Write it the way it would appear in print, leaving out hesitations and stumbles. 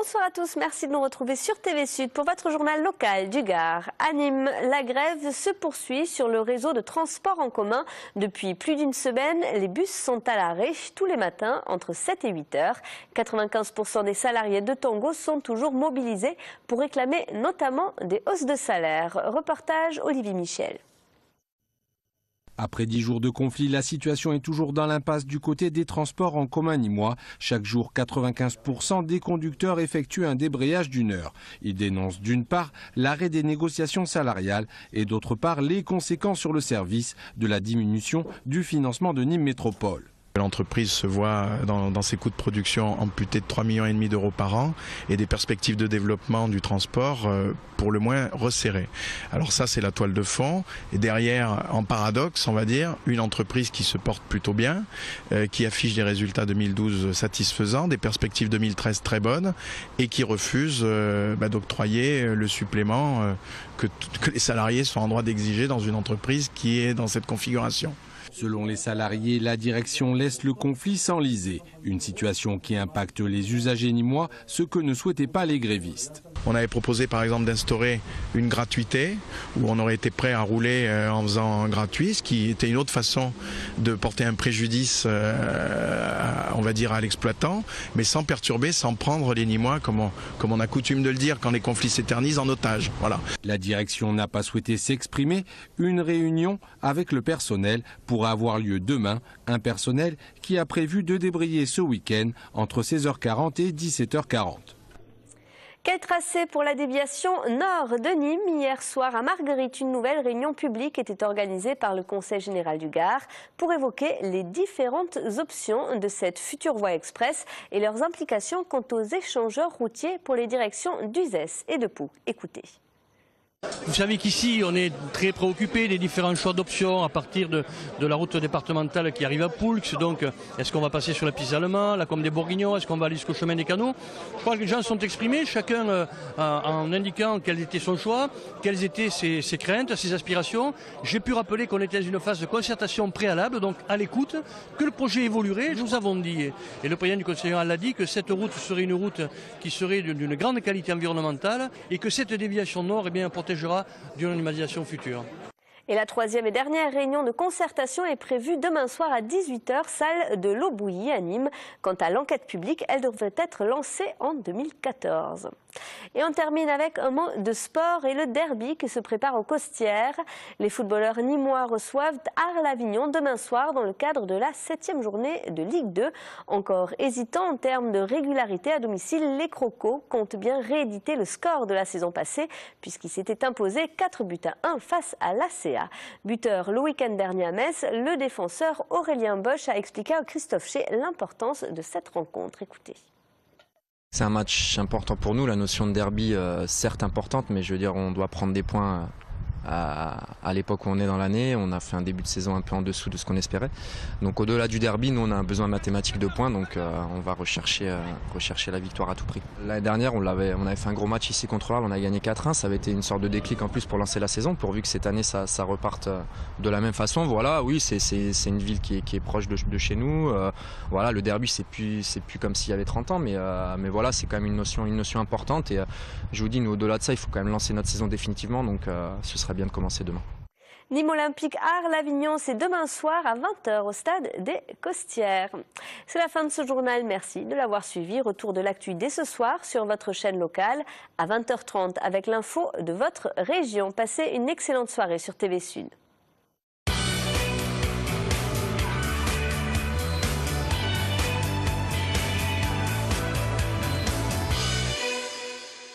Bonsoir à tous, merci de nous retrouver sur TV Sud pour votre journal local du Gard. À Nîmes, la grève se poursuit sur le réseau de transport en commun. Depuis plus d'une semaine, les bus sont à l'arrêt tous les matins entre 7 et 8 heures. 95% des salariés de Tango sont toujours mobilisés pour réclamer notamment des hausses de salaire. Reportage Olivier Michel. Après 10 jours de conflit, la situation est toujours dans l'impasse du côté des transports en commun nîmois. Chaque jour, 95% des conducteurs effectuent un débrayage d'1 heure. Ils dénoncent d'une part l'arrêt des négociations salariales et d'autre part les conséquences sur le service de la diminution du financement de Nîmes Métropole. L'entreprise se voit dans ses coûts de production amputés de 3,5 millions d'euros par an et des perspectives de développement du transport pour le moins resserrées. Alors ça, c'est la toile de fond. Et derrière, en paradoxe, on va dire, une entreprise qui se porte plutôt bien, qui affiche des résultats 2012 satisfaisants, des perspectives 2013 très bonnes et qui refuse d'octroyer le supplément que les salariés sont en droit d'exiger dans une entreprise qui est dans cette configuration. Selon les salariés, la direction laisse le conflit s'enliser. Une situation qui impacte les usagers nîmois, ce que ne souhaitaient pas les grévistes. On avait proposé par exemple d'instaurer une gratuité où on aurait été prêt à rouler en faisant gratuit, ce qui était une autre façon de porter un préjudice, on va dire, à l'exploitant, mais sans perturber, sans prendre les Nîmois, comme on a coutume de le dire, quand les conflits s'éternisent, en otage. Voilà. La direction n'a pas souhaité s'exprimer. Une réunion avec le personnel pourra avoir lieu demain. Un personnel qui a prévu de débrayer ce week-end entre 16h40 et 17h40. Quel tracé pour la déviation nord de Nîmes? Hier soir à Marguerite, une nouvelle réunion publique était organisée par le Conseil général du Gard pour évoquer les différentes options de cette future voie express et leurs implications quant aux échangeurs routiers pour les directions d'Uzès et de Pau. Écoutez. Vous savez qu'ici, on est très préoccupé des différents choix d'options à partir de la route départementale qui arrive à Poulx. Donc, est-ce qu'on va passer sur la piste allemande, la Combe des Bourguignons, est-ce qu'on va aller jusqu'au chemin des Canaux? Je crois que les gens sont exprimés, chacun en indiquant quel était son choix, quelles étaient ses craintes, ses aspirations. J'ai pu rappeler qu'on était dans une phase de concertation préalable, donc à l'écoute, que le projet évoluerait. Nous avons dit, et le président du Conseil général l'a dit, que cette route serait une route qui serait d'une grande qualité environnementale et que cette déviation nord protégera d'une animalisation future. Et la troisième et dernière réunion de concertation est prévue demain soir à 18 h, salle de l'Aubouilly à Nîmes. Quant à l'enquête publique, elle devrait être lancée en 2014. Et on termine avec un mot de sport et le derby qui se prépare aux Costières. Les footballeurs nîmois reçoivent Arles-Avignon demain soir dans le cadre de la 7e journée de Ligue 2. Encore hésitants en termes de régularité à domicile, les Crocos comptent bien rééditer le score de la saison passée puisqu'ils s'étaient imposés 4-1 face à l'ACA. Buteur le week-end dernier à Metz, le défenseur Aurélien Bosch a expliqué à Christophe Chez l'importance de cette rencontre. Écoutez. C'est un match important pour nous, la notion de derby certes importante, mais je veux dire on doit prendre des points à l'époque où on est dans l'année. On a fait un début de saison un peu en dessous de ce qu'on espérait. Donc au-delà du derby, nous on a un besoin mathématique de points, donc on va rechercher la victoire à tout prix. L'année dernière, on avait fait un gros match ici contre Arles, on a gagné 4-1, ça avait été une sorte de déclic en plus pour lancer la saison, pourvu que cette année ça reparte de la même façon. Voilà, oui, c'est une ville qui est proche de chez nous. Voilà, le derby c'est plus comme s'il y avait 30 ans, mais voilà, c'est quand même une notion importante et je vous dis, nous au-delà de ça, il faut quand même lancer notre saison définitivement, donc ce sera bien de commencer demain. Nîmes Olympique Arles-Avignon, c'est demain soir à 20 h au stade des Costières. C'est la fin de ce journal, merci de l'avoir suivi. Retour de l'actu dès ce soir sur votre chaîne locale à 20 h 30 avec l'info de votre région. Passez une excellente soirée sur TV Sud.